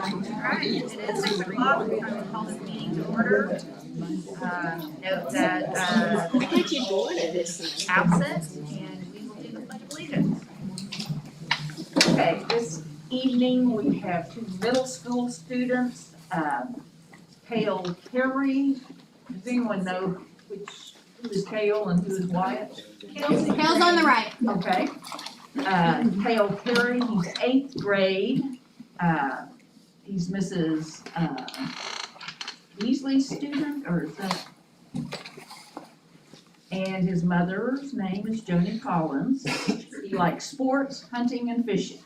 Alright, it is 6 o'clock, we're going to call this meeting to order. Note that the teacher is absent, and we will do the pledge of allegiance. Okay, this evening we have two middle school students, Kale Carey. Does anyone know who is Kale and who is Wyatt? Kale's on the right. Okay. Kale Carey, he's 8th grade. He's Mrs. Weasley's student, or is that? And his mother's name is Joni Collins. He likes sports, hunting, and fishing.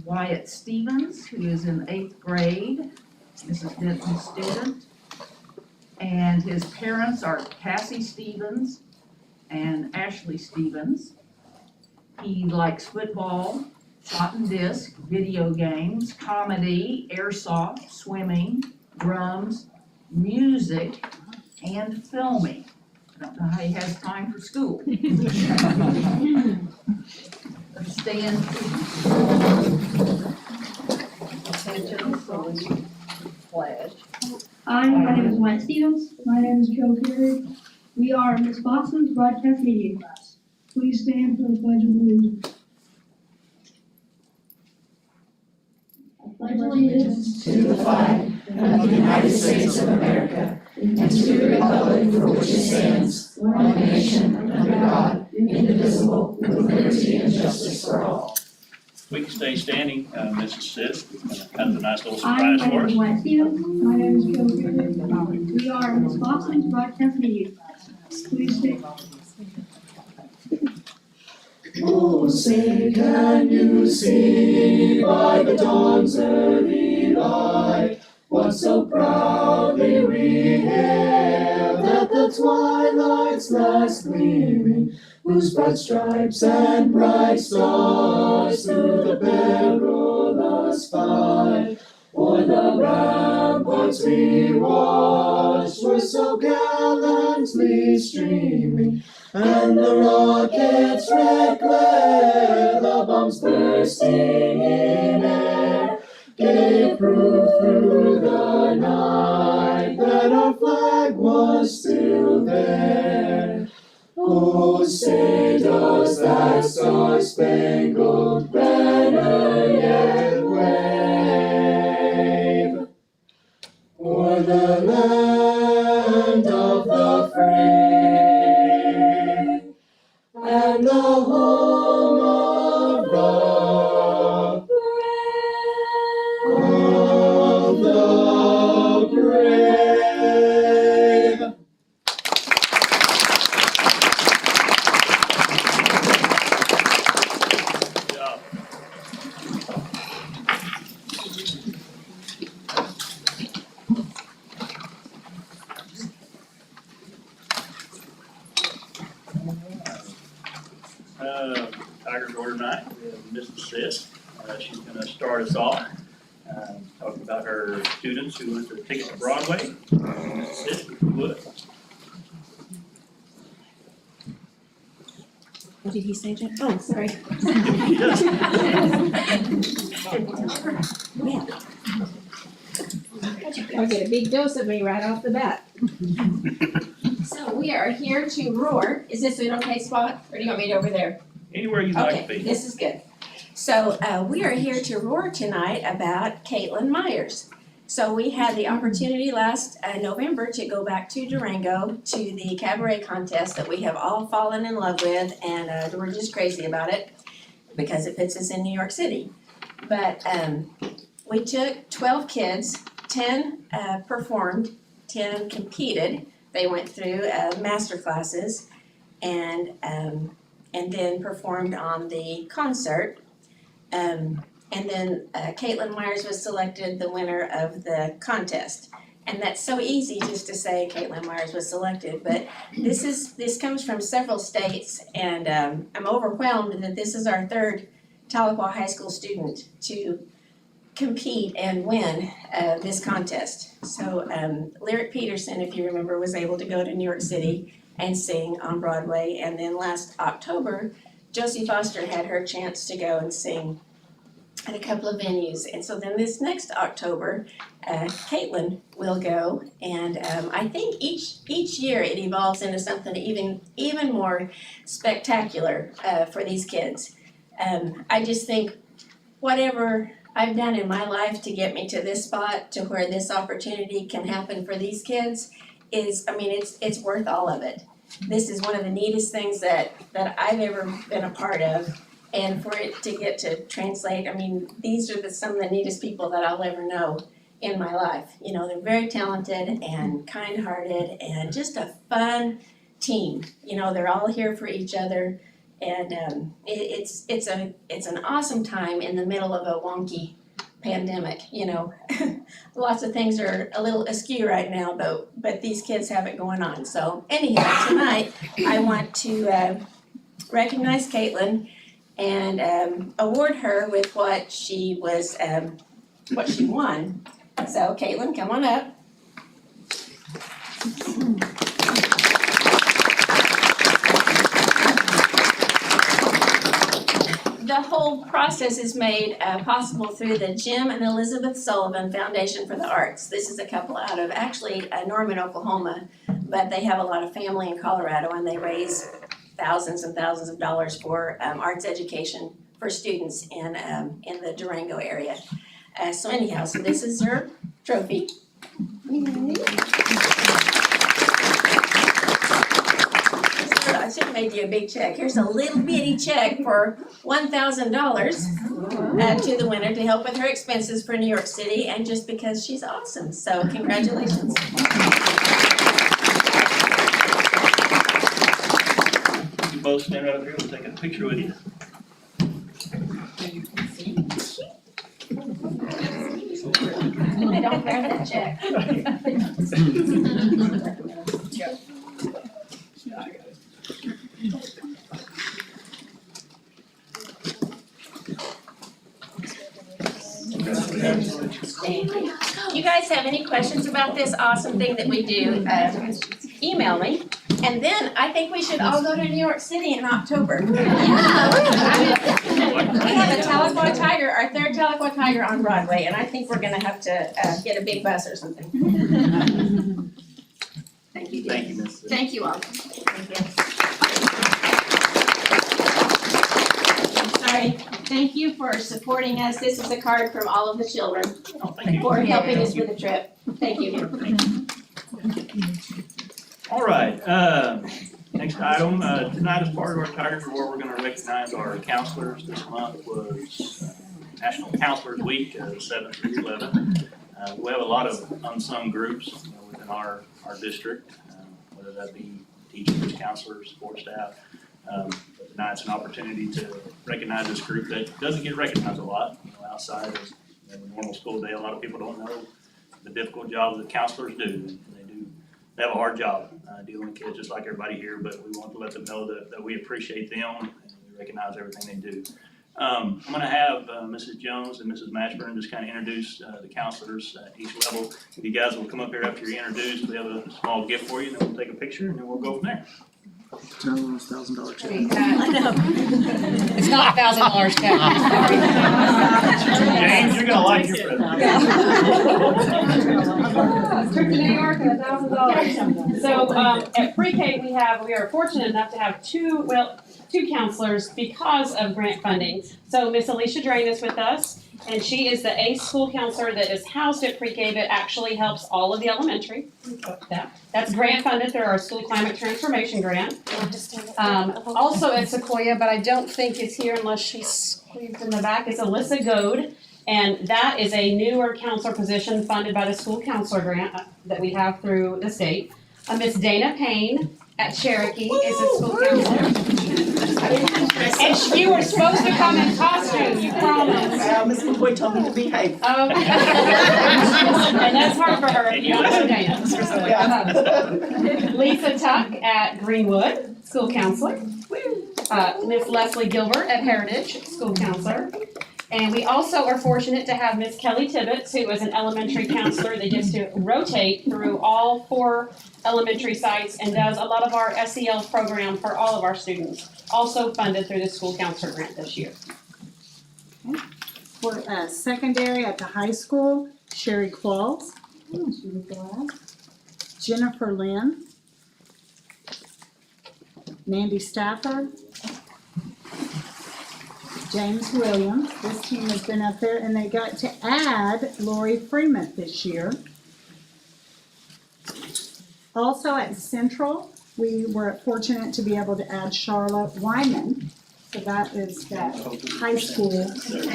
Wyatt Stevens, who is in 8th grade, Mrs. Denton's student. And his parents are Cassie Stevens and Ashley Stevens. He likes football, shot and disc, video games, comedy, airsoft, swimming, drums, music, and filming. I don't know how he has time for school. Stand. Attention, salute, pledge. Hi, my name is Wyatt Stevens. My name is Joe Carey. We are Miss Boston's broadcast media class. Please stand for the Pledge of Allegiance. I pledge allegiance to the flag of the United States of America and to the republic for which it stands, one nation, under God, indivisible, with liberty and justice for all. We can stay standing, Mrs. Sis, kind of a nice little Hi, surprise my for name us. is Wyatt Stevens. My name is Joe Carey. We are Miss Boston's broadcast media class. Please stand. Oh, say, can you see by the dawn's early light what so proudly we hailed at the twilight's last gleaming, whose bright stripes and bright stars through the perilous fight o'er the ramparts we watched were so gallantly streaming. And the rocket's red glare, the bombs bursting in air, gave proof through the night that our flag was still there. Oh, say does that star-spangled banner yet wave o'er the land of the free and the home of the brave. Good job. Tiger's Order night, we have Mrs. Sis. She's going to start us off, talking about her students who went to Ticket to Broadway. Mrs. Sis, if you would. What did he say, Jen? Oh, sorry. Yes. I'll get a big dose of me right off the bat. So we are here to roar. Is this an okay spot, or do you want me to over there? Anywhere you'd like to Okay, be. this is good. So we are here to roar tonight about Caitlin Myers. So we had the opportunity last November to go back to Durango to the cabaret contest that we have all fallen in love with, and we're just crazy about it because it puts us in New York City. But we took 12 kids, 10 performed, 10 competed. They went through master classes and then performed on the concert. And then Caitlin Myers was selected the winner of the contest. And that's so easy just to say Caitlin Myers was selected, but this comes from several states, and I'm overwhelmed that this is our third Tahlequah High School student to compete and win this contest. So Lyric Peterson, if you remember, was able to go to New York City and sing on Broadway, and then last October, Josie Foster had her chance to go and sing at a couple of venues. And so then this next October, Caitlin will go, and I think each year it evolves into something even more spectacular for these kids. I just think whatever I've done in my life to get me to this spot, to where this opportunity can happen for these kids, is, I mean, it's worth all of it. This is one of the neatest things that I've ever been a part of. And for it to get to translate, I mean, these are some of the neatest people that I'll ever know in my life. You know, they're very talented and kind-hearted and just a fun team. You know, they're all here for each other, and it's an awesome time in the middle of a wonky pandemic. You know, lots of things are a little askew right now, but these kids have it going on. So anyhow, tonight I want to recognize Caitlin and award her with what she won. So Caitlin, come on up. The whole process is made possible through the Jim and Elizabeth Sullivan Foundation for the Arts. This is a couple out of actually Norman, Oklahoma, but they have a lot of family in Colorado, and they raise thousands and thousands of dollars for arts education for students in the Durango area. So anyhow, so this is her trophy. I should have made you a big check. Here's a little bitty check for $1,000 to the winner to help with her expenses for New York City, and just because she's awesome. So congratulations. You both stand right up here, we'll take a picture with you. I don't bear that check. You guys have any questions about this awesome thing that we do, email me. And then I think we should all go to New York City in October. We have a Tahlequah Tiger, our third Tahlequah Tiger on Broadway, and I think we're gonna have to get a big bus or something. Thank you. Thank you, Ms. Thank you all. Sorry, thank you for supporting us. This is a card from all of the children Oh, thank you. for helping us with the trip. Thank you. All right, next item, tonight as part of our Tigers Award, we're gonna recognize our counselors. This month was National Counselors Week, 7th through 11th. We have a lot of unsung groups within our district, whether that be teachers, counselors, support staff. But tonight's an opportunity to recognize this group that doesn't get recognized a lot, outside of the normal school day. A lot of people don't know the difficult job that counselors do. They have a hard job dealing with kids just like everybody here, but we want to let them know that we appreciate them and we recognize everything they do. I'm gonna have Mrs. Jones and Mrs. Mashburn just kind of introduce the counselors at each level. If you guys will come up here after you're introduced, we have a small gift for you, and then we'll take a picture and then we'll go from there. Tell them it's $1,000 check. It's not $1,000 check. James, you're gonna like your present. Trip to New York and $1,000. So at pre-K we are fortunate enough to have two counselors because of grant funding. So Miss Alicia Drain is with us, and she is the ACE school counselor that is housed at pre-K but actually helps all of the elementary. That's grant funded through our school climate transformation grant. Also at Sequoia, but I don't think it's here unless she's squeezed in the back, is Alyssa Goad. And that is a newer counselor position funded by the school counselor grant that we have through the state. Miss Dana Payne at Cherokee is a school counselor. And you were supposed to come in costume, you promised. Miss McCoy told me to behave. Oh. And that's hard for her, if you don't know Dana. Lisa Tuck at Greenwood, school counselor. Miss Leslie Gilbert at Heritage, school counselor. And we also are fortunate to have Miss Kelly Tibbetts, who is an elementary counselor that gets to rotate through all 4 elementary sites and does a lot of our SEL program for all of our students, also funded through the school counselor grant this year. for secondary at the high school, Sherry Qualls. Jennifer Lynn. Mandy Stafford. James Williams. This team has been up there, and they got to add Lori Freeman this year. Also at Central, we were fortunate to be able to add Charlotte Wyman. So that is that high school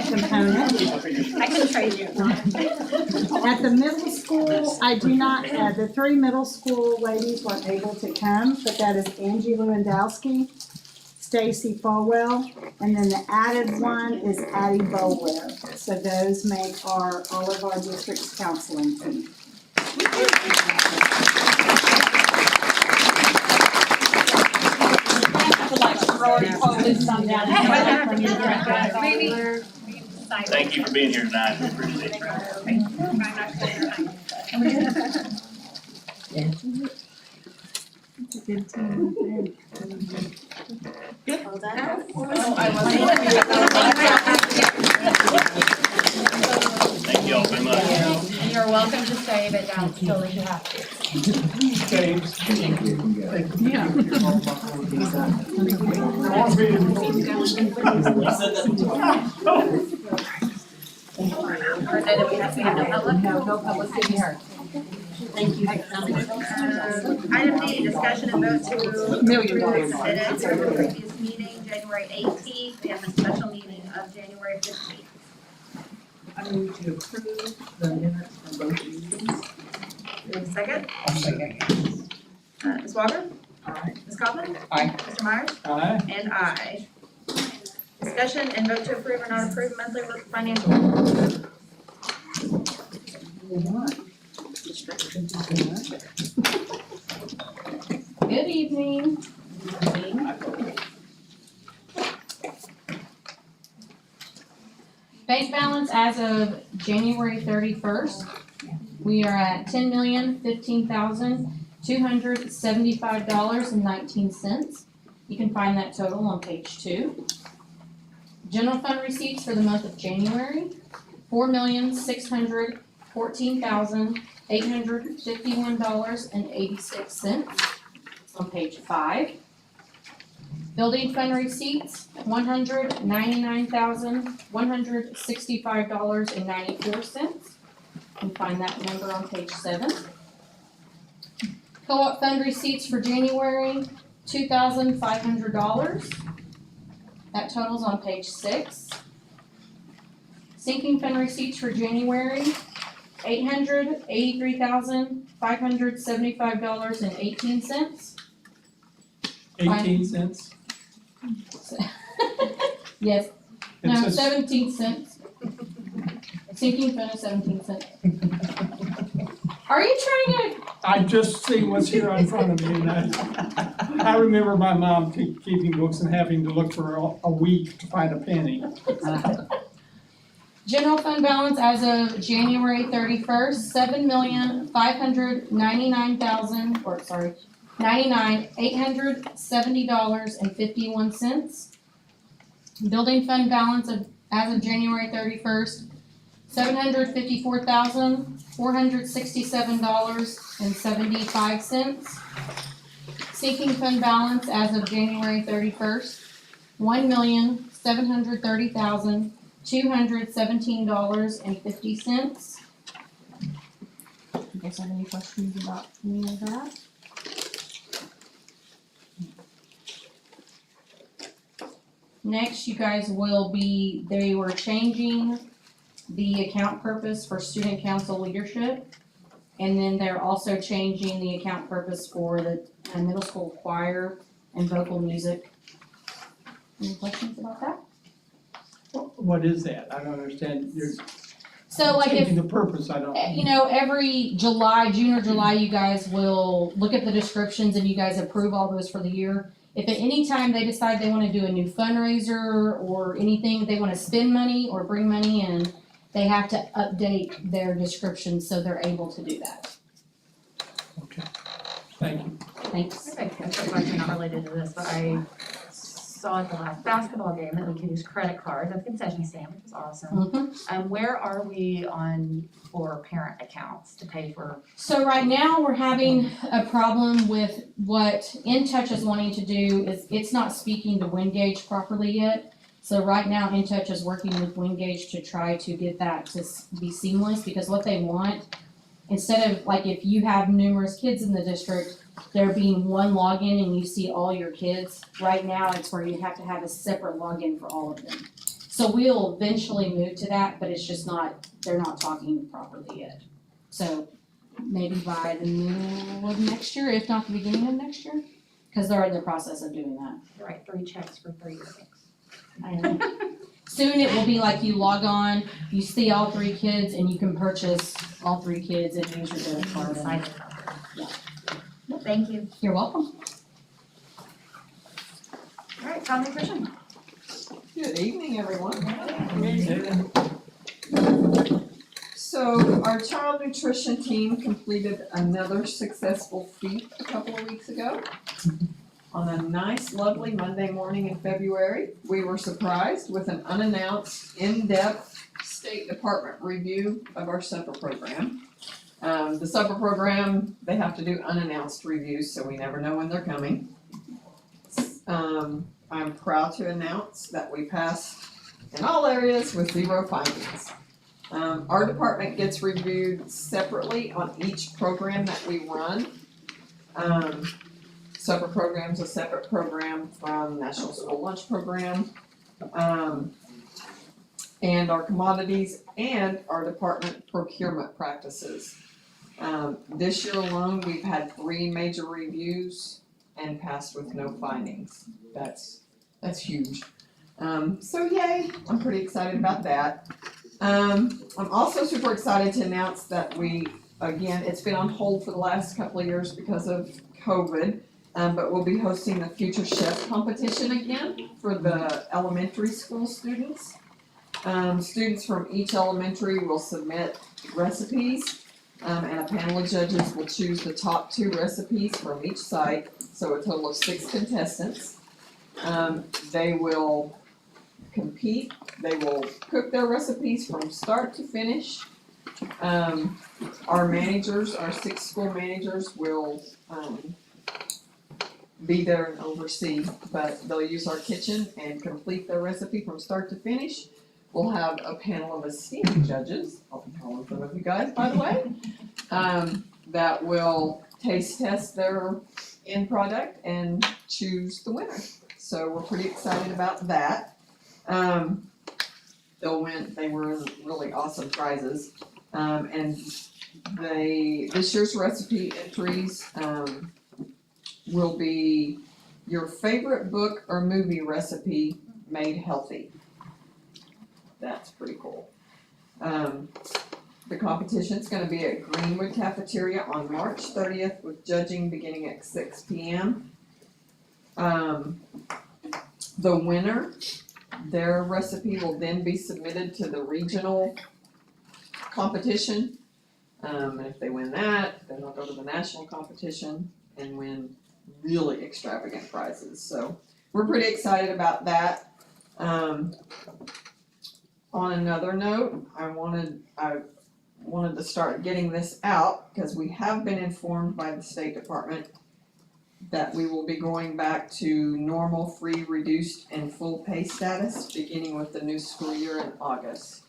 component. I can trade you. At the middle school, I do not, the 3 middle school ladies weren't able to come, but that is Angie Lewandowski, Stacy Falwell, and then the added one is Addie Bowler. So those make all of our district's counseling team. Thank you for being here tonight, we appreciate it. Thank you all very much. And you're welcome to stay, but don't feel that you have to. Or no, that we have no public? No public to be heard. Thank you. Item D, discussion and vote to approve the minutes from the previous meeting, January 18th, and the special meeting of January 15th. I move to approve the minutes from both meetings. Do we have a second? I'll second. Ms. Walker? Aye. Ms. Coughlin? Aye. Mr. Myers? Aye. And I. Discussion and vote to approve or not approve monthly financial report. Good evening. Bank balance as of January 31st, we are at $10,015,275.19. You can find that total on page 2. General fund receipts for the month of January, $4,614,851.86. It's on page 5. Building fund receipts, $199,165.94. You can find that number on page 7. Co-op fund receipts for January, $2,500. That totals on page 6. Sinking fund receipts for January, $883,575.18. 18 cents? Yes, It no, says- 17 cents. Sinking fund is 17 cents. Are you trying to? I just see what's here in front of me, and I remember my mom keeping books and having to look for a week to find a penny. General fund balance as of January 31st, $7,870.51. Building fund balance as of January 31st, $754,467.75. Sinking fund balance as of January 31st, $1,730,217.50. You guys have any questions about any of that? Next, you guys they were changing the account purpose for student council leadership. And then they're also changing the account purpose for the middle school choir and vocal music. Any questions about that? What is that? I don't understand. You're So like if, changing the purpose, I don't. you know, every June or July, you guys will look at the descriptions and you guys approve all those for the year. If at any time they decide they wanna do a new fundraiser or anything, they wanna spend money or bring money in, they have to update their description so they're able to do that. Okay, thank you. Thanks. Okay, that's a question not related to this, but I saw at the last basketball game that we could use credit cards at the concession stand, which was awesome. Where are we for parent accounts to pay for? So right now, we're having a problem with what InTouch is wanting to do is it's not speaking to WinGauge properly yet. So right now, InTouch is working with WinGauge to try to get that to be seamless, because what they want, instead of like if you have numerous kids in the district, there being one login and you see all your kids, right now it's where you have to have a separate login for all of them. So we'll eventually move to that, but it's just not, they're not talking properly yet. So maybe by the middle of next year, if not the beginning of next year, because they're in the process of doing that. Right, 3 checks for 3 years. I know. Soon it will be like you log on, you see all 3 kids, and you can purchase all 3 kids and use your debit card. Excited about that. Thank you. You're welcome. All right, Tom Nutrition. Good evening, everyone. So our child nutrition team completed another successful feat a couple of weeks ago. On a nice, lovely Monday morning in February, we were surprised with an unannounced, in-depth State Department review of our supper program. The supper program, they have to do unannounced reviews, so we never know when they're coming. I'm proud to announce that we passed in all areas with 0 findings. Our department gets reviewed separately on each program that we run. Supper program's a separate program from National School Lunch Program. And our commodities and our department procurement practices. This year alone, we've had 3 major reviews and passed with no findings. That's huge. So yay, I'm pretty excited about that. I'm also super excited to announce that again, it's been on hold for the last couple of years because of COVID, but we'll be hosting the Future Chef competition again for the elementary school students. Students from each elementary will submit recipes, and a panel of judges will choose the top 2 recipes from each site, so a total of 6 contestants. They will compete, they will cook their recipes from start to finish. Our managers, our 6 school managers will be there and oversee, but they'll use our kitchen and complete their recipe from start to finish. We'll have a panel of esteemed judges, I'll be calling some of you guys, by the way, that will taste test their end product and choose the winner. So we're pretty excited about that. They were really awesome prizes. And this year's recipe entries, will be your favorite book or movie recipe made healthy. That's pretty cool. The competition's gonna be at Greenwood Cafeteria on March 30th with judging beginning at 6 p.m. The winner, their recipe will then be submitted to the regional competition. And if they win that, then they'll go to the national competition and win really extravagant prizes. So we're pretty excited about that. On another note, I wanted to start getting this out because we have been informed by the State Department that we will be going back to normal, free, reduced, and full pay status beginning with the new school year in August.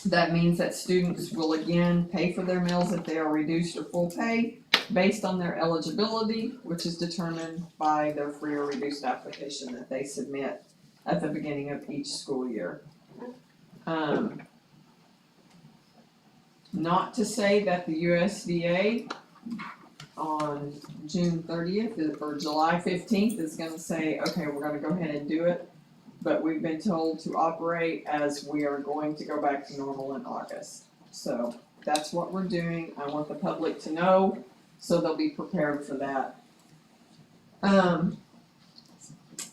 That means that students will again pay for their meals if they are reduced or full pay based on their eligibility, which is determined by their free or reduced application that they submit at the beginning of each school year. Not to say that the USDA on June 30th or July 15th is gonna say, okay, we're gonna go ahead and do it. But we've been told to operate as we are going to go back to normal in August. So that's what we're doing. I want the public to know so they'll be prepared for that.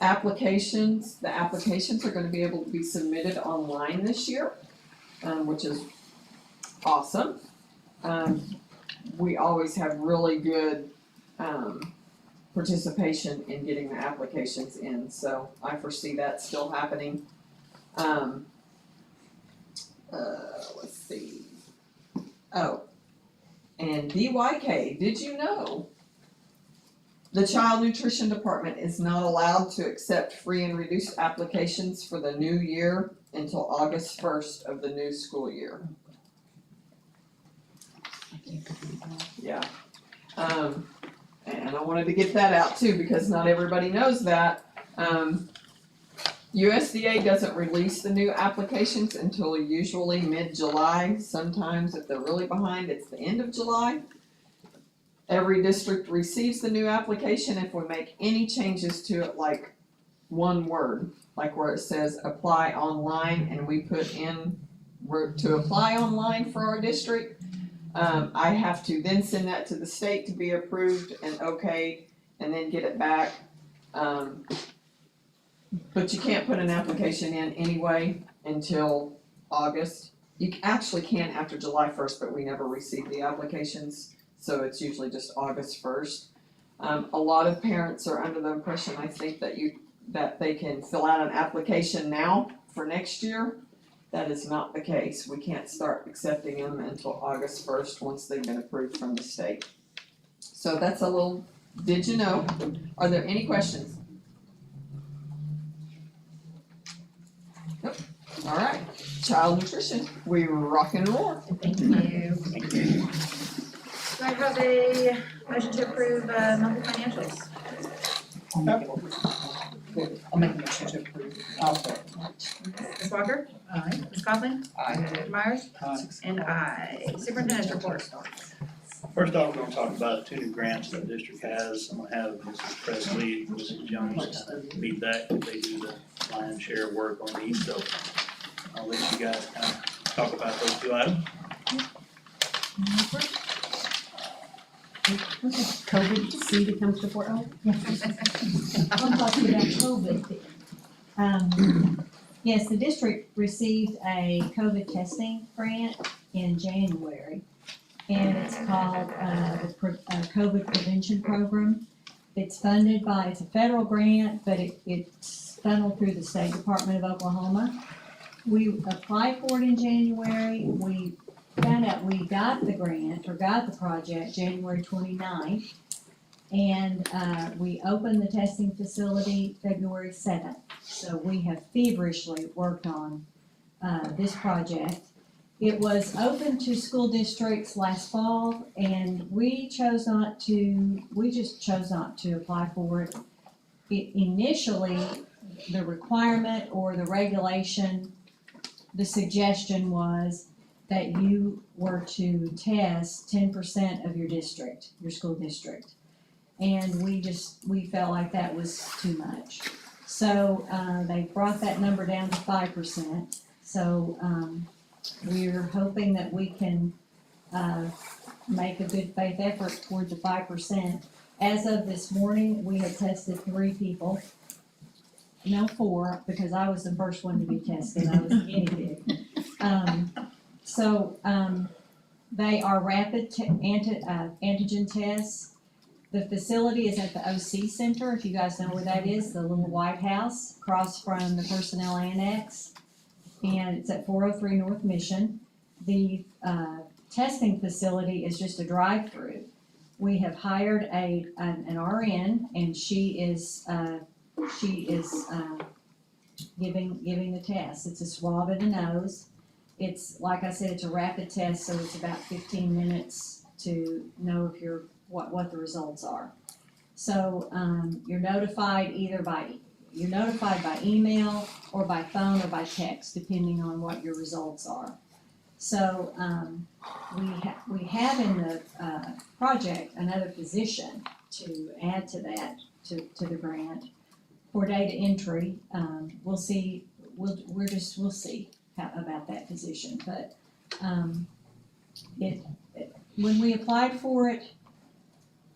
Applications, the applications are gonna be able to be submitted online this year, which is awesome. We always have really good participation in getting the applications in, so I foresee that still happening. Let's see. Oh, and BYK, did you know the Child Nutrition Department is not allowed to accept free and reduced applications for the new year until August 1st of the new school year? Yeah. And I wanted to get that out too, because not everybody knows that. USDA doesn't release the new applications until usually mid-July. Sometimes if they're really behind, it's the end of July. Every district receives the new application. If we make any changes to it, like one word, like where it says apply online, and we put in to apply online for our district, I have to then send that to the state to be approved and okayed, and then get it back. But you can't put an application in anyway until August. You actually can after July 1st, but we never receive the applications, so it's usually just August 1st. A lot of parents are under the impression, I think, that they can fill out an application now for next year. That is not the case. We can't start accepting them until August 1st, once they've been approved from the state. So that's a little, did you know? Are there any questions? Nope. All right, child nutrition, we rock and roll. Thank you. Do I have a motion to approve monthly financials? I'll make a motion to approve. I'll second. Ms. Walker? Aye. Ms. Coughlin? Aye. Mr. Myers? Aye. And I. Superintendent's report. First off, we're gonna talk about 2 new grants that the district has. I'm gonna have Mrs. Presley, Mrs. Jones kind of lead that, because they do the lion's share of work on these, so I'll let you guys kind of talk about those 2 items. COVID C that comes before O? I'm talking about COVID. Yes, the district received a COVID testing grant in January. And it's called, the COVID Prevention Program. It's funded by, it's a federal grant, but it's funneled through the State Department of Oklahoma. We applied for it in January. We found out we got the grant, or got the project, January 29th. And we opened the testing facility February 7th. So we have feverishly worked on this project. It was open to school districts last fall, and we just chose not to apply for it. Initially, the requirement or the regulation, the suggestion was that you were to test 10% of your district, your school district. And we felt like that was too much. So, they brought that number down to 5%. So, we're hoping that we can, make a good faith effort toward the 5%. As of this morning, we have tested 3 people. No, 4, because I was the first one to be tested. I was the guinea pig. They are rapid antigen tests. The facility is at the OC Center, if you guys know where that is, the little White House across from the Personnel Annex. And it's at 403 North Mission. The testing facility is just a drive-through. We have hired an RN, and she is giving the test. It's a swab of the nose. It's, like I said, it's a rapid test, so it's about 15 minutes to know if what the results are. So you're notified by email or by phone or by text, depending on what your results are. So we have in the project another position to add to that, to the grant for data entry. We'll see. We'll see about that position. But when we applied for it,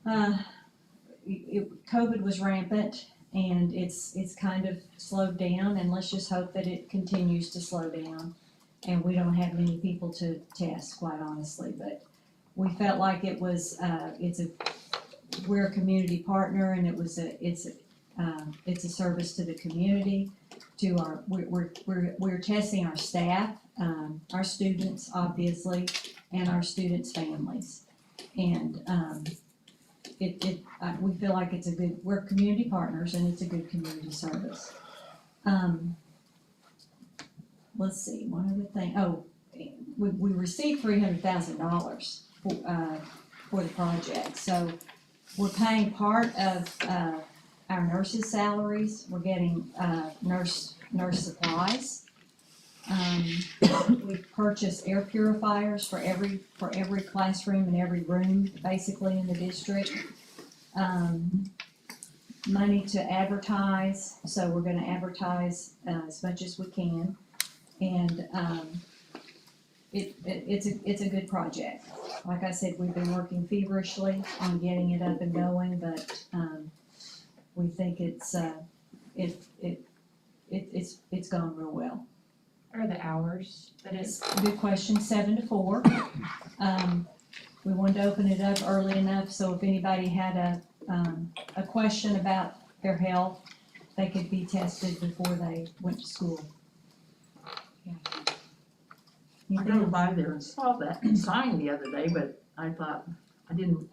COVID was rampant, and it's kind of slowed down, and let's just hope that it continues to slow down and we don't have many people to test, quite honestly. But we felt like it was we're a community partner and it's a service to the community, to our, we're testing our staff, our students, obviously, and our students' families. And, we feel like it's a good, we're community partners and it's a good community service. Let's see, one other thing, we received $300,000 for the project, so we're paying part of, our nurses' salaries, we're getting, nurse supplies. We've purchased air purifiers for every classroom and every room, basically, in the district. Money to advertise, so we're gonna advertise, as much as we can. And, it's a good project. Like I said, we've been working feverishly on getting it up and going, but, we think it's gone real well. What are the hours that it's? Good question, 7 to 4. We wanted to open it up early enough, so if anybody had a question about their health, they could be tested before they went to school. Yeah. I drove by there and saw that sign the other day, but I didn't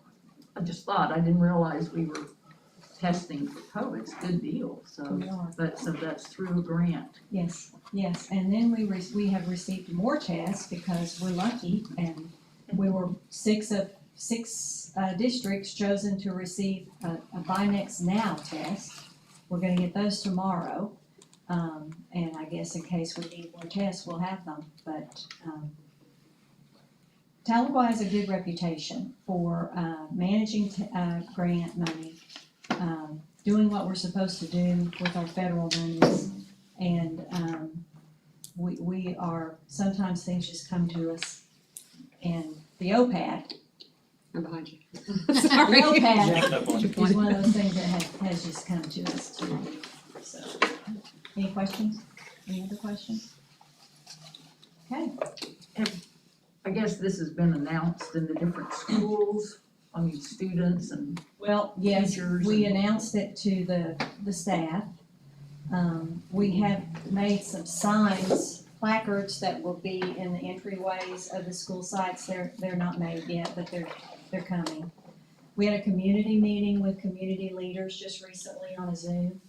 realize we were testing for COVID. It's a good deal, so, We are. so that's through a grant. Yes, and then we have received more tests because we're lucky, and we were six districts chosen to receive a Binex Now test. We're gonna get those tomorrow, and I guess in case we need more tests, we'll have them, but, Tahlequah has a good reputation for, managing, grant money, doing what we're supposed to do with our federal monies, and, we are, sometimes things just come to us, and the OPAD. I'm behind you. The OPAD Jumped up on you. is one of those things that has just come to us too, so. Any questions? Any other questions? Okay, I guess this has been announced in the different schools, students and well, yes, teachers. we announced it to the staff. We have made some signs, placards that will be in the entryways of the school sites. They're not made yet, but they're coming. We had a community meeting with community leaders just recently on a Zoom,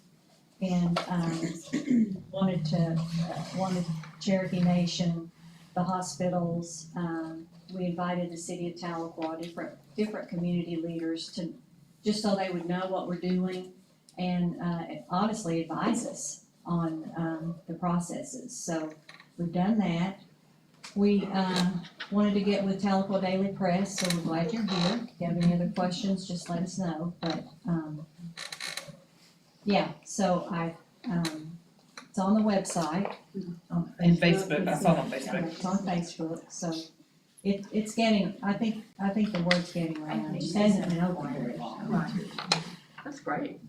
and wanted Cherokee Nation, the hospitals. We invited the city of Tahlequah, different community leaders to, just so they would know what we're doing and honestly advise us on the processes. So we've done that. We wanted to get with Tahlequah Daily Press, so we're glad you're here. If you have any other questions, just let us know. But yeah, so it's on the website. And Facebook, I saw it on Facebook. It's on Facebook, so it's getting, I think the word's getting around. It just hasn't been open very long. Right. That's great.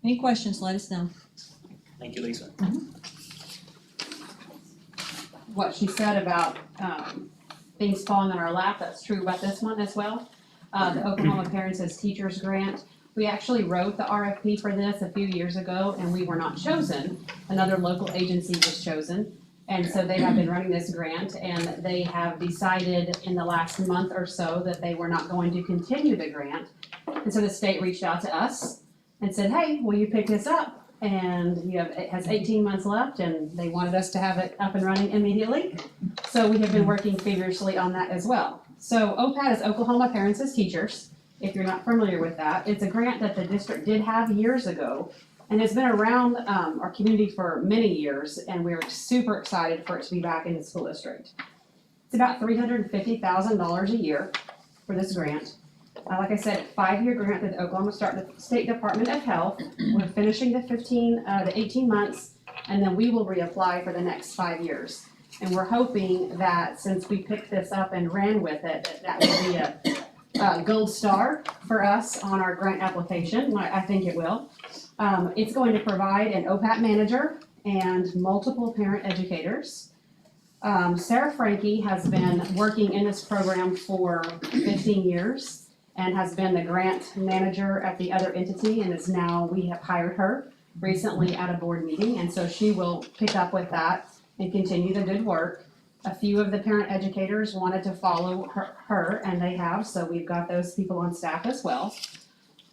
Any questions, let us know. Thank you, Lisa. What she said about, things falling on our lap, that's true about this one as well. The Oklahoma Parents as Teachers Grant, we actually wrote the RFP for this a few years ago and we were not chosen. Another local agency was chosen. And so they have been running this grant and they have decided in the last month or so that they were not going to continue the grant. And so the state reached out to us and said, hey, will you pick this up? And it has 18 months left and they wanted us to have it up and running immediately. So we have been working feverishly on that as well. So OPAD is Oklahoma Parents as Teachers. If you're not familiar with that, it's a grant that the district did have years ago and it's been around our community for many years and we're super excited for it to be back in the school district. It's about $350,000 a year for this grant. Like I said, 5-year grant that the Oklahoma State Department of Health. We're finishing the 18 months and then we will reapply for the next 5 years. And we're hoping that since we picked this up and ran with it, that will be a gold star for us on our grant application. I think it will. It's going to provide an OPAT manager and multiple parent educators. Sarah Frankie has been working in this program for 15 years and has been the grant manager at the other entity, and is now, we have hired her recently at a board meeting, and so she will pick up with that and continue the good work. A few of the parent educators wanted to follow her, and they have, so we've got those people on staff as well.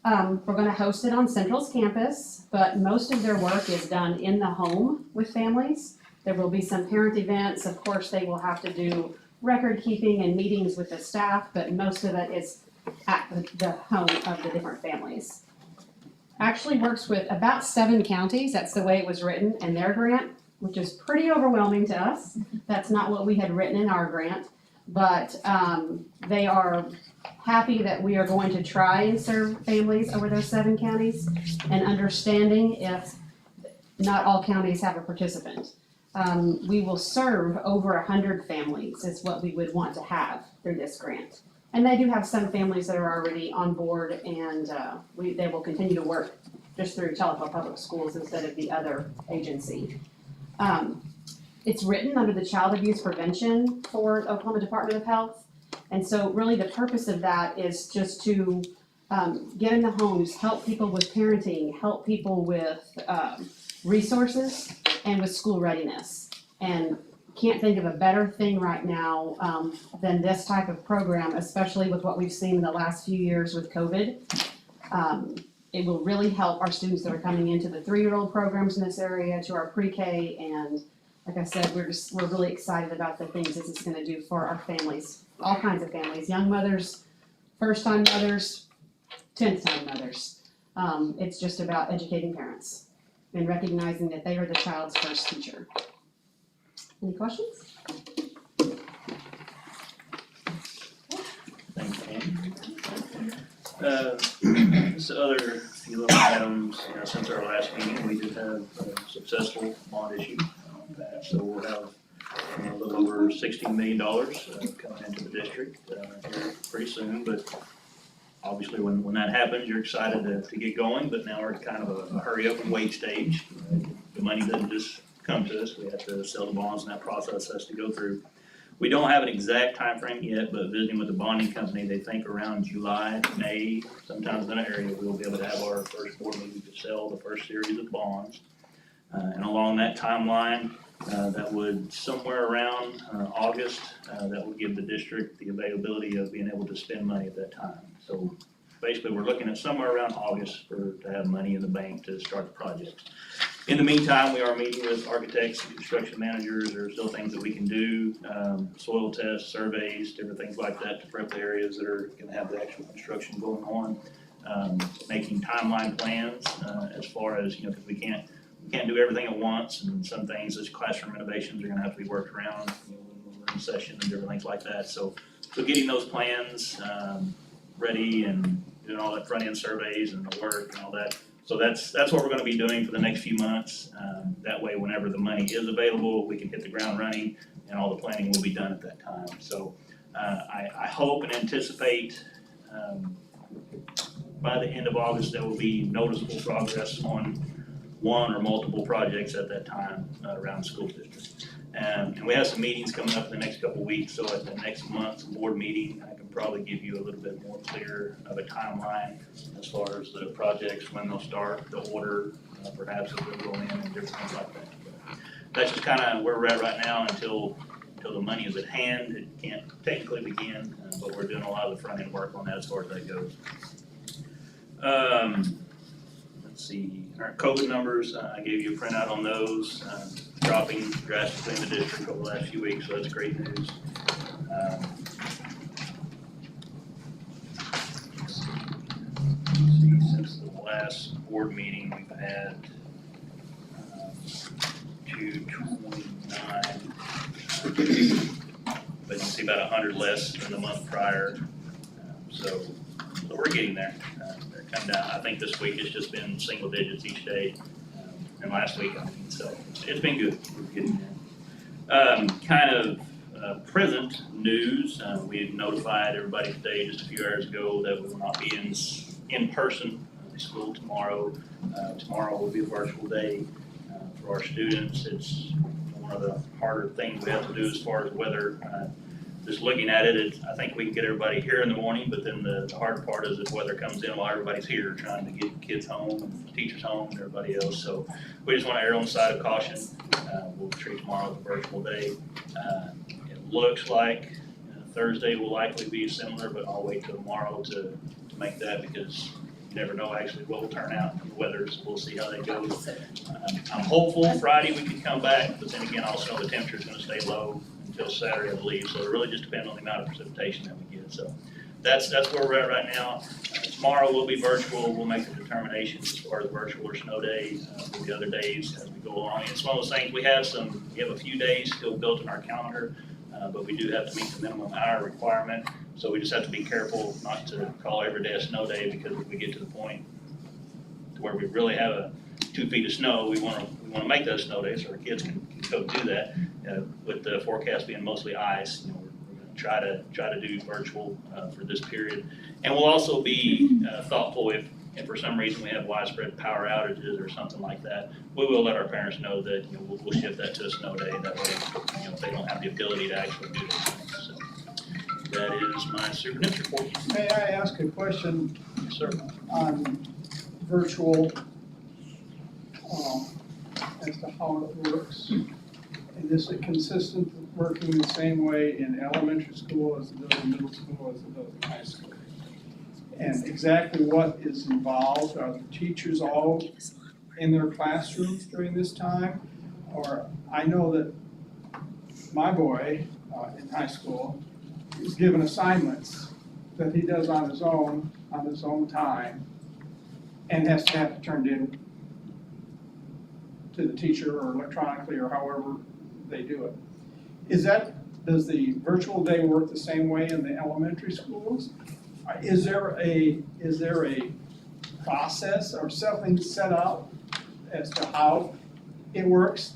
We're gonna host it on Central's campus, but most of their work is done in the home with families. There will be some parent events, of course, they will have to do record keeping and meetings with the staff, but most of it is at the home of the different families. Actually works with about 7 counties, that's the way it was written in their grant, which is pretty overwhelming to us. That's not what we had written in our grant, but they are happy that we are going to try and serve families over those 7 counties, and understanding if not all counties have a participant. We will serve over 100 families is what we would want to have through this grant. And they do have some families that are already on board, and they will continue to work just through Telephone Public Schools instead of the other agency. It's written under the Child Abuse Prevention for Oklahoma Department of Health. And so really the purpose of that is just to get in the homes, help people with parenting, help people with resources and with school readiness. And can't think of a better thing right now than this type of program, especially with what we've seen in the last few years with COVID. It will really help our students that are coming into the 3-year-old programs in this area, to our pre-K, and like I said, we're really excited about the things this is gonna do for our families, all kinds of families, young mothers, first-time mothers, 10th-time mothers. It's just about educating parents and recognizing that they are the child's first teacher. Any questions? Thanks, Ann. Just other few little items, since our last meeting, we did have a successful bond issue. So we'll have a little over $16 million coming into the district here pretty soon, but obviously when that happens, you're excited to get going, but now we're at kind of a hurry up and wait stage. The money doesn't just come to us, we have to sell the bonds, and that process has to go through. We don't have an exact time frame yet, but visiting with the bonding company, they think around July, May, sometimes in that area, we'll be able to have our first board meeting to sell the first series of bonds. And along that timeline, that would somewhere around August, that would give the district the availability of being able to spend money at that time. So basically, we're looking at somewhere around August to have money in the bank to start the project. In the meantime, we are meeting with architects and construction managers. There are still things that we can do, soil tests, surveys, different things like that to prep the areas that are gonna have the actual construction going on. Making timeline plans as far as, because we can't do everything at once, and some things as classroom renovations are gonna have to be worked around, when we're in session and different things like that. So getting those plans ready and doing all that front end surveys and the work and all that. So that's what we're gonna be doing for the next few months. That way, whenever the money is available, we can hit the ground running, and all the planning will be done at that time. So I hope and anticipate by the end of August, there will be noticeable progress on one or multiple projects at that time around the school district. And we have some meetings coming up in the next couple of weeks, so at the next month's board meeting, I can probably give you a little bit more clear of a timeline as far as the projects, when they'll start, the order, perhaps if they'll go in and different things like that. But that's just kind of where we're at right now until the money is at hand. It can't technically begin, but we're doing a lot of the front end work on that as far as that goes. Let's see, our COVID numbers, I gave you a printout on those, dropping drastically in the district over the last few weeks, so that's great news. Let's see, since the last board meeting, we've had 229, but you can see about 100 less than the month prior, so we're getting there. They're coming down. I think this week it's just been single digits each day, and last week, so it's been good. We're getting there. Kind of present news. We notified everybody today, just a few hours ago, that we will not be in person school tomorrow. Tomorrow will be a virtual day for our students. It's one of the harder things we have to do as far as weather just looking at it, I think we can get everybody here in the morning, but then the hard part is if weather comes in while everybody's here, trying to get kids home and teachers home and everybody else. So we just want to err on the side of caution. We'll treat tomorrow as a virtual day. It looks like Thursday will likely be similar, but I'll wait till tomorrow to make that, because you never know actually what will turn out in the weather, so we'll see how that goes. I'm hopeful Friday we can come back, but then again, also the temperature is going to stay low until Saturday, I believe, so it really just depends on the amount of precipitation that we get. So that's where we're at right now. Tomorrow will be virtual. We'll make the determination as far as virtual or snow day for the other days as we go along. It's one of those things, we have a few days still built in our calendar, but we do have to meet the minimum hour requirement. So we just have to be careful not to call every day a snow day, because if we get to the point to where we really have 2 feet of snow, we want to make that a snow day so our kids can go do that. With the forecast being mostly ice, we're going to try to do virtual for this period, and we'll also be thoughtful if for some reason we have widespread power outages or something like that. We will let our parents know that we'll shift that to a snow day. That way, if they don't have the ability to actually do those things. So that is my superintendent's report. May I ask a question? Yes, sir. On virtual, as to how it works? And is it consistent with working the same way in elementary school as it does in middle school as it does in high school? And exactly what is involved? Are the teachers all in their classrooms during this time? Or I know that my boy in high school is given assignments that he does on his own time, and has to have it turned in to the teacher or electronically or however they do it. Does the virtual day work the same way in the elementary schools? Is there a process or something set up as to how it works?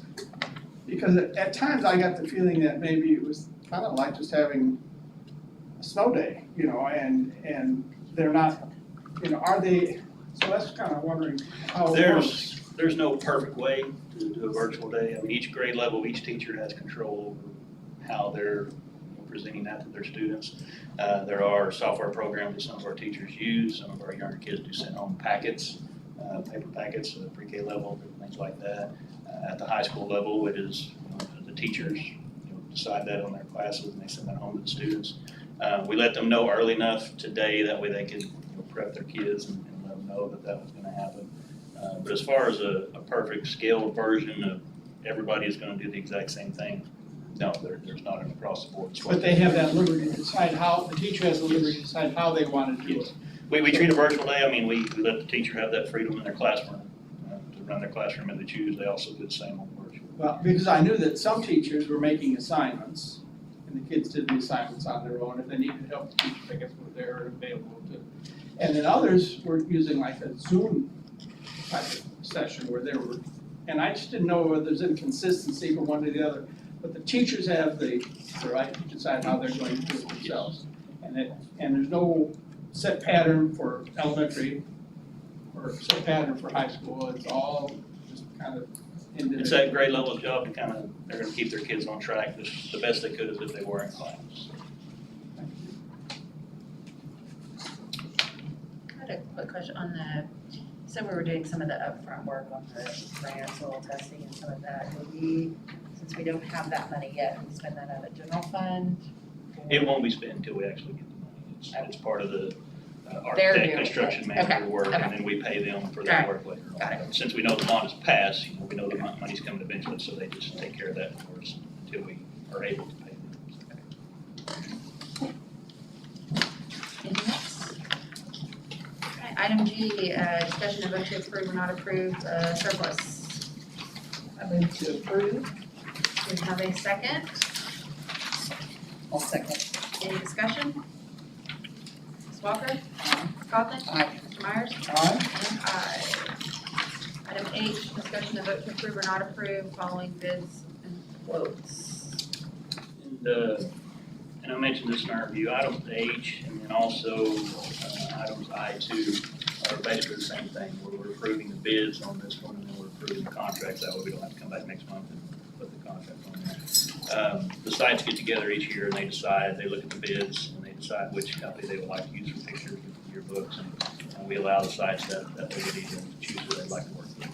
Because at times I got the feeling that maybe it was kind of like just having a snow day, and they're not, are they, so that's kind of wondering how it works. There's no perfect way to do a virtual day. I mean, each grade level, each teacher has control over how they're presenting that to their students. There are software programs that some of our teachers use. Some of our younger kids do send home packets, paper packets at the pre-K level, things like that. At the high school level, it is the teachers decide that on their classes, and they send that home to the students. We let them know early enough today, that way they can prep their kids and let them know that was going to happen. But as far as a perfect scaled version of everybody is going to do the exact same thing, no, there's not an across the board. But they have that liberty to decide how, the teacher has the liberty to decide how they want to do it. We treat a virtual day, I mean, we let the teacher have that freedom in their classroom to run their classroom as they choose. They also do the same on virtual. Well, because I knew that some teachers were making assignments, and the kids did the assignments on their own. If they needed help, the teachers, I guess, were there and available to. And then others were using like a Zoom type of session where they were, and I just didn't know whether there's inconsistency from one to the other. But the teachers have the right to decide how they're going to do it themselves. And there's no set pattern for elementary or set pattern for high school. It's all just kind of individual. It's that grade level job to they're going to keep their kids on track the best they could as if they were in class. I had a quick question on so we were doing some of the upfront work on the grant soil testing and some of that. Since we don't have that money yet, we spend that out of general fund? It won't be spent until we actually get the money. It's part of the They're architect, doing construction it. manager Okay, work, okay. and then we pay them for that work later on. Got it. Since we know the bond is passed, we know the money's coming eventually, so they just take care of that for us until we are able to pay them. Anything else? Okay, item G, discussion of vote to approve or not approve surplus. I move to approve. Do we have a second? I'll second. Any discussion? Ms. Walker? Ms. Conlon? Aye. Mr. Myers? Aye. And aye. Item H, discussion of vote to approve or not approve following bids and quotes. And I mentioned this in our review, items H and then also items I2 are basically the same thing. We're approving the bids on this one, and then we're approving the contracts. That way we don't have to come back next month and put the contract on that. The sites get together each year and they decide, they look at the bids and they decide which company they would like to use for pictures and yearbooks. And we allow the sites that liberty to choose who they'd like to work with.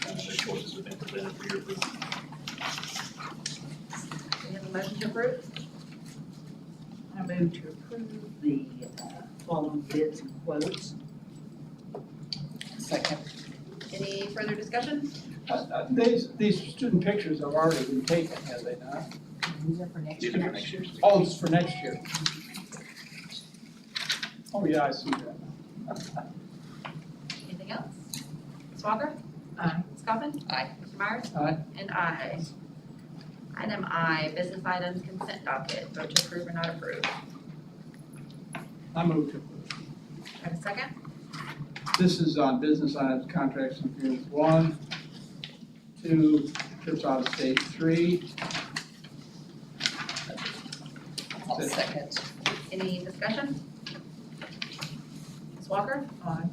So their choices have been presented for your approval. We have a motion to approve? I move to approve the following bids and quotes. Second. Any further discussion? These student pictures have already been taken, have they not? These are for next These year. are for next year. Oh, it's for next year. Oh, yeah, I see that. Anything else? Ms. Walker? Aye. Ms. Coffin? Aye. Mr. Myers? Aye. And aye. Item I, business items consent docket, vote to approve or not approve. I move to approve. Have a second? This is on business items, contracts and agreements, 1, 2, trips out of state, 3. I'll second. Any discussion? Ms. Walker? Aye.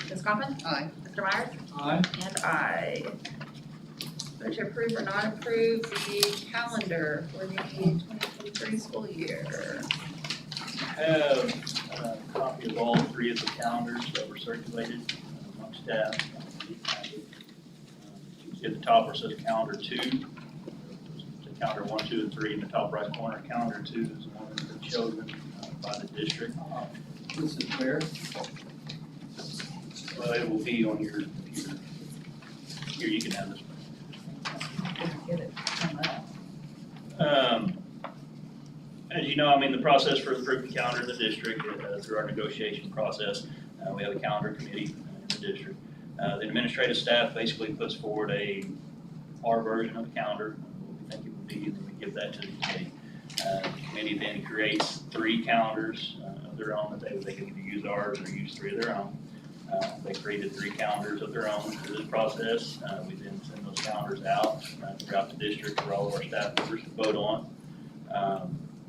Ms. Coffin? Aye. Mr. Myers? Aye. And aye. Vote to approve or not approve the calendar for the 2023 school year. Have a copy of all three of the calendars that were circulated among staff. You can see at the top where it says calendar 2. The calendar 1, 2, and 3 in the top right corner. Calendar 2 is the one that's been chosen by the district. This is where? Well, it will be on your computer. Here, you can have this one. Didn't get it from that. As you know, I mean, the process for approving calendar in the district, through our negotiation process, we have a calendar committee in the district. The administrative staff basically puts forward our version of the calendar, what we think it would be, and then we give that to the committee. The committee then creates 3 calendars of their own that they can either use ours or use 3 of their own. They created 3 calendars of their own through this process. We then send those calendars out throughout the district for all of our staff members to vote on.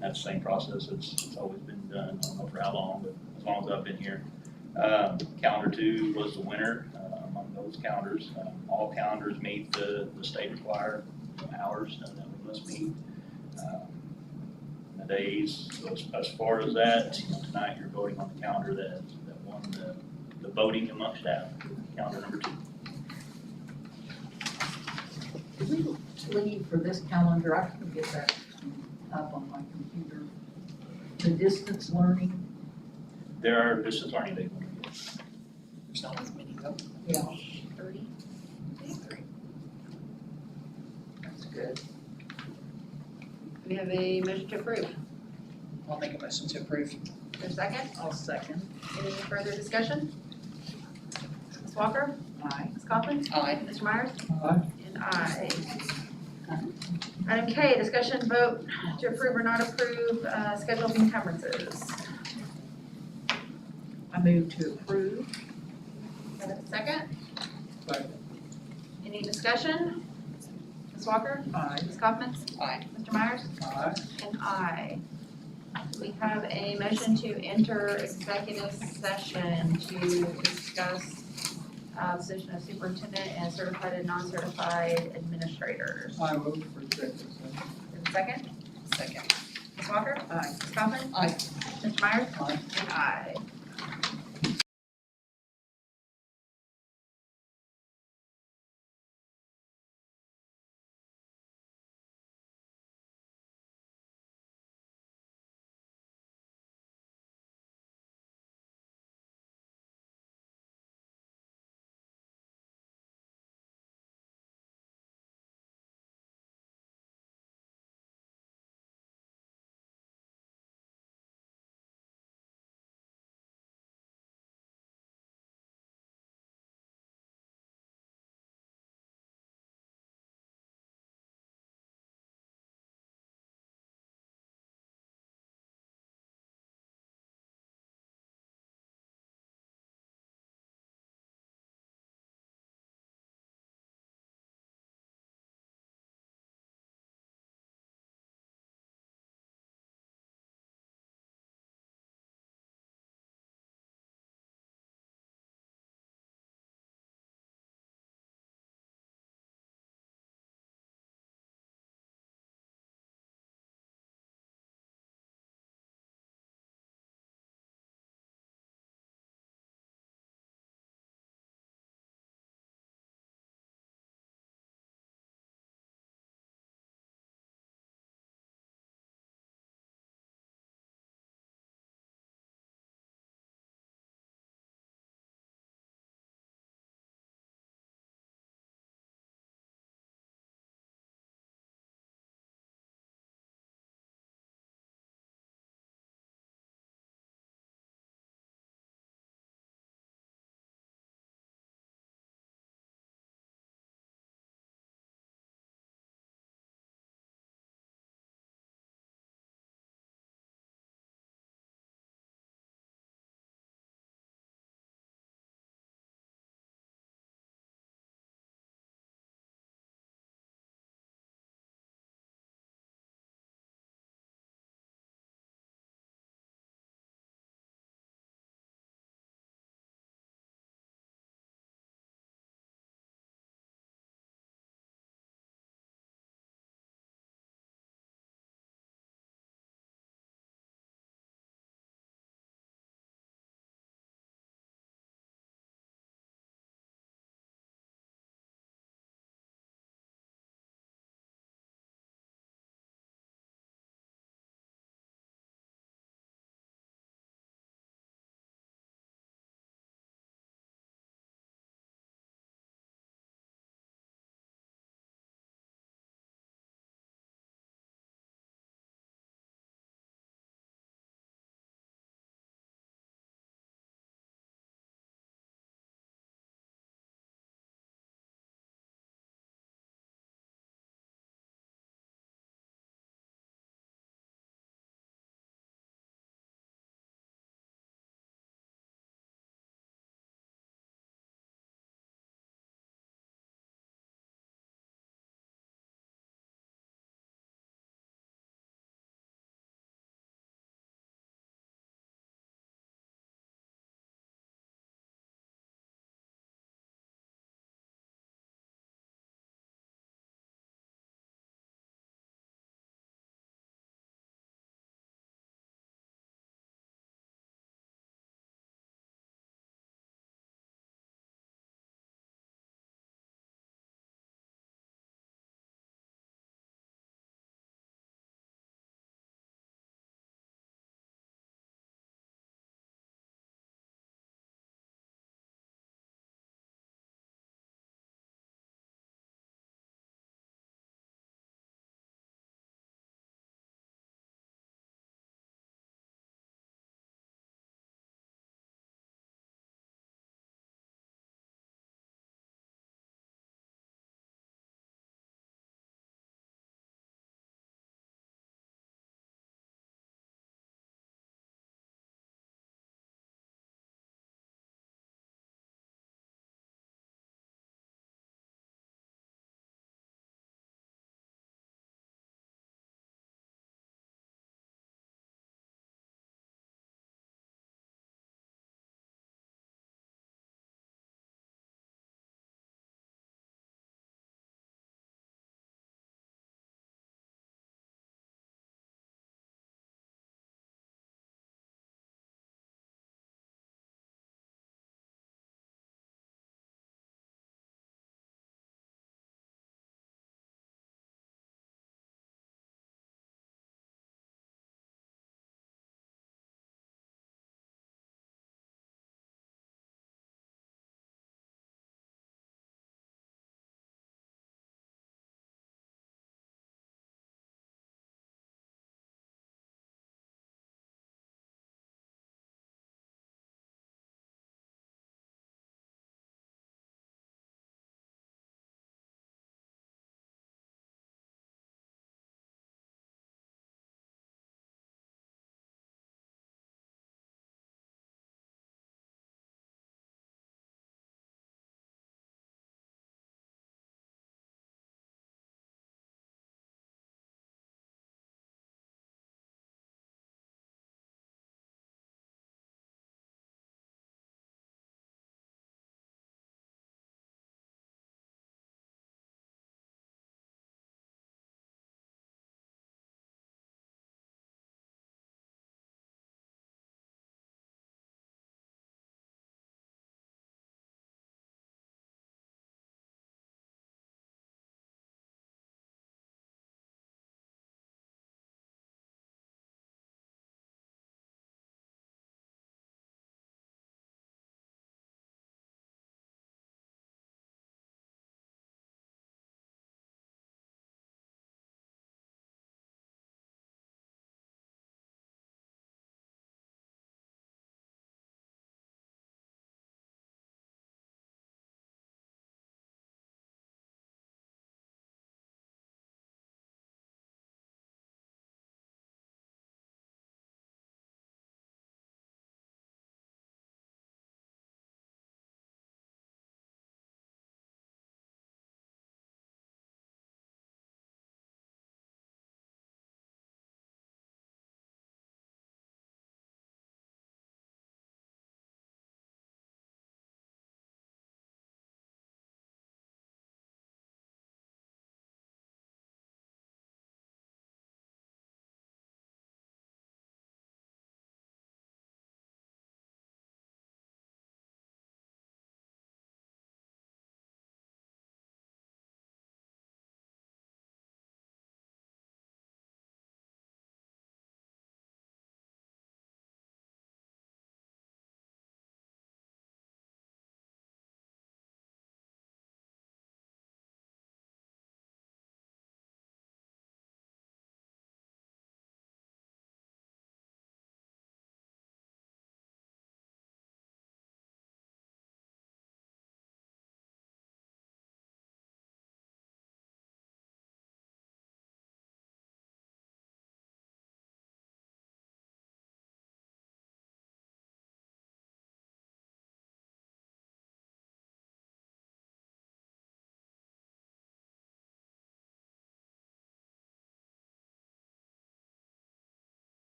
That's the same process it's always been done. I don't know for how long, but as long as I've been here. Calendar 2 was the winner among those calendars. All calendars meet the state required hours that we must meet. The days, so as far as that, tonight you're voting on the calendar that won the voting among staff, calendar number 2. Did we leave for this calendar, I can get that up on my computer, the distance learning? There are distance learning days. There's not as many though. Yeah. 30? That's good. We have a motion to approve. I'll make a motion to approve. Is there a second? I'll second. Any further discussion? Ms. Walker? Aye. Ms. Coffin? Aye. Mr. Myers? Aye. And aye. Item K, discussion vote to approve or not approve scheduled encumbrances. I move to approve. Have a second? Second. Any discussion? Ms. Walker? Aye. Ms. Kaufman? Aye. Mr. Myers? Aye. And aye. We have a motion to enter executive session to discuss position of superintendent and certified and non-certified administrators. I move for executive session. Is there a second? Second. Ms. Walker? Aye. Ms. Kaufman? Aye. Mr. Myers? Aye. And aye.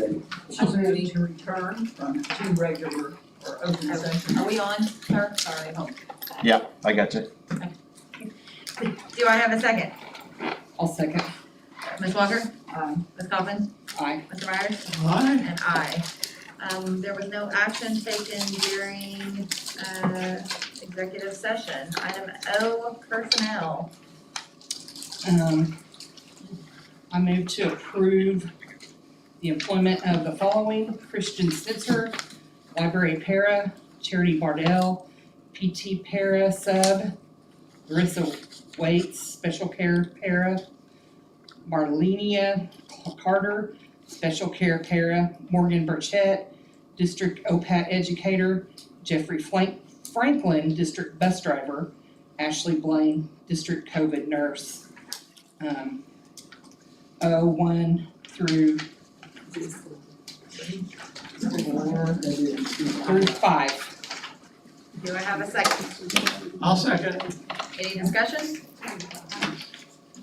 ready. I move to return to regular or open session. Are we on, sir? Sorry. Yeah, I got you. Do I have a second? I'll second. Ms. Walker? Aye. Ms. Coffin? Aye. Mr. Myers? Aye. And aye. There was no action taken during, executive session. Item O, personnel. I move to approve the employment of the following: Christian Spitzer, library para, Charity Bardell, PT para sub, Larissa Waits, special care para, Marlenia Carter, special care para, Morgan Burchett, district OPAT educator, Jeffrey Franklin, district bus driver, Ashley Blaine, district COVID nurse. 01 through 5. Do I have a second? I'll second. Any discussion?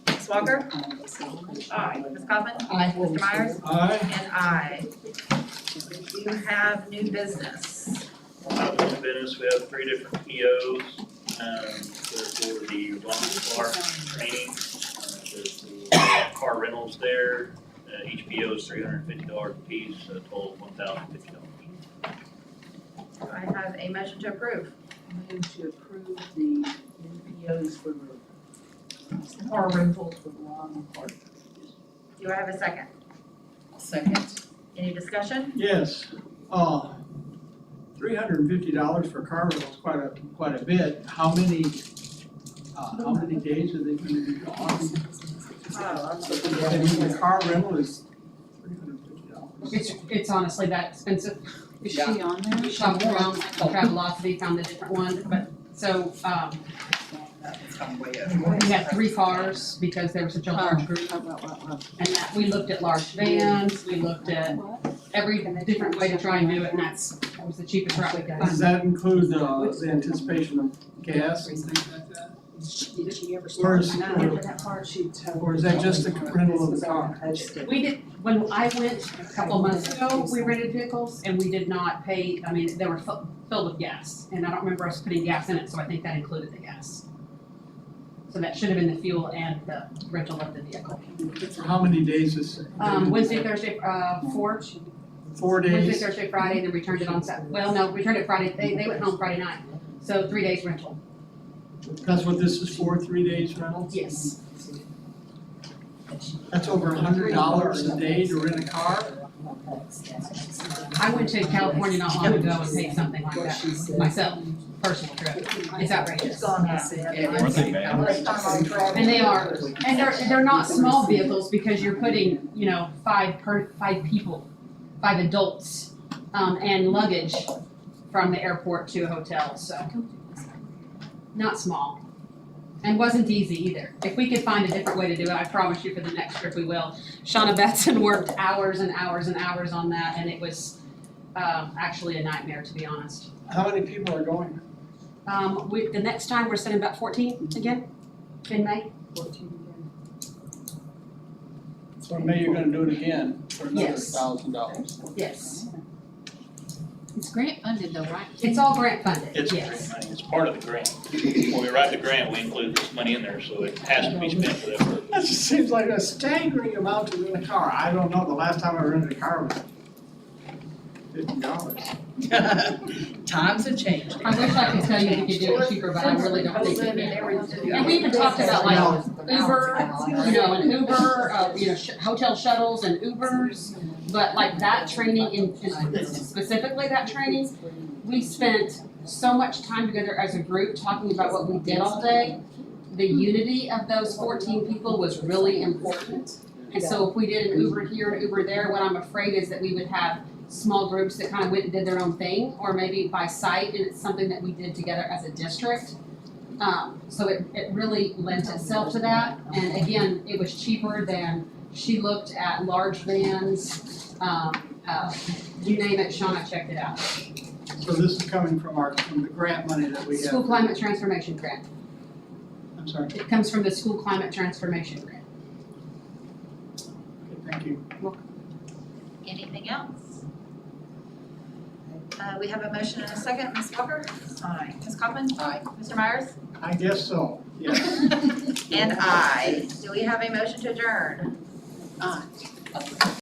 Ms. Walker? Aye. Ms. Coffin? Aye. Mr. Myers? Aye. And aye. Do you have new business? Business, we have 3 different POs, they're for the volunteer car training, there's the car rentals there, each PO is $350 a piece, a total of $1,050. Do I have a motion to approve? Move to approve the new POs for the car rentals for the lawn and park. Do I have a second? I'll second. Any discussion? Yes, $350 for car rental is quite a bit. How many days are they gonna be gone? I mean, the car rental is $350. It's honestly that expensive. Is she on there? We shopped around, Travelocity, found a different one, but, so, we had 3 cars because there was such a large group. And that, we looked at large vans, we looked at every different way to try and do it, and that was the cheapest route we could Does find. that include the anticipation of gas and things like that? Or is that just the rental of the car? We did, when I went a couple of months ago, we rented vehicles and we did not pay, I mean, they were filled with gas. And I don't remember us putting gas in it, so I think that included the gas. So that should have been the fuel and the rental of the vehicle. For how many days is? Wednesday, Thursday, 4 4 Wednesday, days? Thursday, Friday, then returned it on Saturday. Well, no, returned it Friday, they went home Friday night. So 3 days rental. That's what this is for, 3 days rental? Yes. That's over $100 a day to rent a car? I went to California not long ago and paid something like that myself, personal trip. It's outrageous. Aren't they bad? And they are, and they're not small vehicles because you're putting, 5 people, 5 adults, and luggage from the airport to a hotel, so. Not small. And wasn't easy either. If we could find a different way to do it, I promise you for the next trip we will. Shauna Batson worked hours and hours and hours on that, and it was actually a nightmare, to be honest. How many people are going? The next time we're sending about 14 again in May. 14 So in May you're gonna do it again for another Yes. $1,000. Yes. It's grant funded though, right? It's all grant funded, It's grant yes. money, it's part of the grant. When we write the grant, we include this money in there, so it has to be spent for that purpose. That just seems like a staggering amount to rent a car. I don't know, the last time I rented a car was $50. Times have changed. I wish I could tell you we could do it cheaper, but I really don't think we can. And we even talked about like Uber, an Uber, hotel shuttles and Ubers. But like that training, specifically that training, we spent so much time together as a group talking about what we did all day. The unity of those 14 people was really important. And so if we did an Uber here, an Uber there, what I'm afraid is that we would have small groups that kind of went and did their own thing, or maybe by site, and it's something that we did together as a district. So it really lent itself to that. And again, it was cheaper than, she looked at large vans, you name it, Shauna checked it out. So this is coming from the grant money that we have. School Climate Transformation Grant. I'm sorry, It comes from the School Climate Transformation Grant. thank you. Anything else? We have a motion and a second. Ms. Walker? Aye. Ms. Kaufman? Aye. Mr. Myers? I guess so, yes. And I. Do we have a motion to adjourn? Aye.